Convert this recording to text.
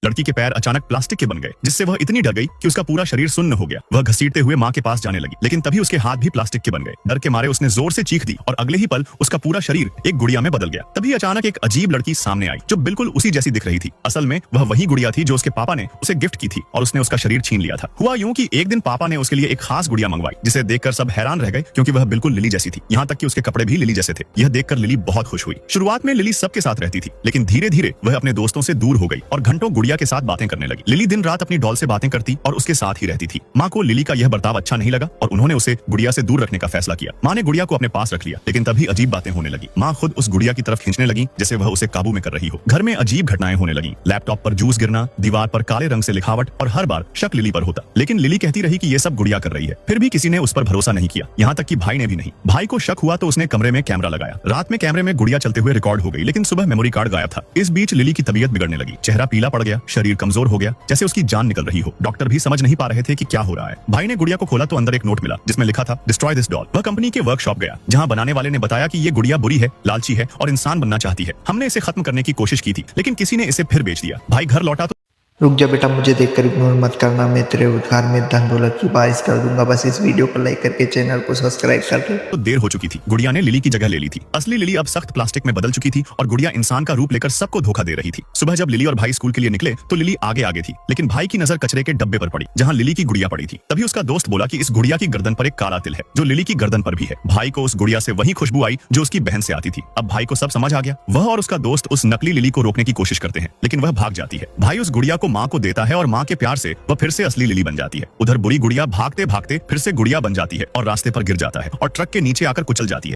लड़की के पैर अचानक प्लास्टिक के बन गए, जिससे वह इतनी डर गई कि उसका पूरा शरीर सुन्न हो गया। वह घसीटते हुए माँ के पास जाने लगी, लेकिन तभी उसके हाथ भी प्लास्टिक के बन गए। डर के मारे उसने जोर से चीख दी और अगले ही पल उसका पूरा शरीर एक गुड़िया में बदल गया। तभी अचानक एक अजीब लड़की सामने आई जो बिल्कुल उसी जैसी दिख रही थी। असल में वह वही गुड़िया थी जो उसके पापा ने उसे गिफ्ट की थी और उसने उसका शरीर छीन लिया था। हुआ यूं कि एक दिन पापा ने उसके लिए एक खास गुड़िया मंगवाई, जिसे देखकर सब हैरान रह गए क्योंकि वह बिल्कुल लिली जैसी थी। यहाँ तक कि उसके कपड़े भी लिली जैसे थे। यह देखकर लिली बहुत खुश हुई। शुरुआत में लिली सबके साथ रहती थी, लेकिन धीरे धीरे वह अपने दोस्तों से दूर हो गई और घंटों गुड़िया के साथ बातें करने लगी। लिली दिन रात अपनी डॉल से बातें करती और उसके साथ ही रहती थी। माँ को लिली का यह बर्ताव अच्छा नहीं लगा और उन्होंने उसे गुड़िया से दूर रखने का फैसला किया। माँ ने गुड़िया को अपने पास रख लिया, लेकिन तभी अजीब बातें होने लगी। माँ खुद उस गुड़िया की तरफ खींचने लगी जैसे वह उसे काबू में कर रही हो। घर में अजीब घटनाएं होने लगी। लैपटॉप पर जूस गिरना, दीवार पर काले रंग से लिखावट और हर बार शक लिली पर होता। लेकिन लिली कहती रही कि ये सब गुड़िया कर रही है। फिर भी किसी ने उस पर भरोसा नहीं किया, यहाँ तक कि भाई ने भी नहीं। भाई को शक हुआ तो उसने कमरे में कैमरा लगाया। रात में कैमरे में गुड़िया चलते हुए रिकॉर्ड हो गई, लेकिन सुबह मेमोरी कार्ड गायब था। इस बीच लिली की तबीयत बिगड़ने लगी। चेहरा पीला पड़ गया, शरीर कमजोर हो गया, जैसे उसकी जान निकल रही हो। डॉक्टर भी समझ नहीं पा रहे थे कि क्या हो रहा है। भाई ने गुड़िया को खोला तो अंदर एक नोट मिला जिसमें लिखा था, डिस्ट्रॉय दिस डॉल। वह कंपनी के वर्कशॉप गया, जहाँ बनाने वाले ने बताया कि ये गुड़िया बुरी है, लालची है और इंसान बनना चाहती है। हमने इसे खत्म करने की कोशिश की थी, लेकिन किसी ने इसे फिर बेच दिया। भाई घर लौटा तो रुक जा बेटा, मुझे देखकर इग्नोर मत करना। मैं तेरे रोजगार में धन दौलत की बारिश कर दूंगा। बस इस वीडियो को लाइक करके चैनल को सब्सक्राइब कर ले। तो देर हो चुकी थी। गुड़िया ने लिली की जगह ले ली थी। असली लिली अब सख्त प्लास्टिक में बदल चुकी थी और गुड़िया इंसान का रूप लेकर सबको धोखा दे रही थी। सुबह जब लिली और भाई स्कूल के लिए निकले तो लिली आगे आगे थी, लेकिन भाई की नजर कचरे के डब्बे पर पड़ी जहाँ लिली की गुड़िया पड़ी थी। तभी उसका दोस्त बोला कि इस गुड़िया की गर्दन पर एक काला तिल है जो लिली की गर्दन पर भी है। भाई को उस गुड़िया से वही खुशबू आई जो उसकी बहन से आती थी। अब भाई को सब समझ आ गया। वह और उसका दोस्त उस नकली लिली को रोकने की कोशिश करते हैं, लेकिन वह भाग जाती है। भाई उस गुड़िया को माँ को देता है और माँ के प्यार से वह फिर से असली लिली बन जाती है। उधर बुरी गुड़िया भागते भागते फिर से गुड़िया बन जाती है और रास्ते पर गिर जाता है और ट्रक के नीचे आकर कुचल जाती है।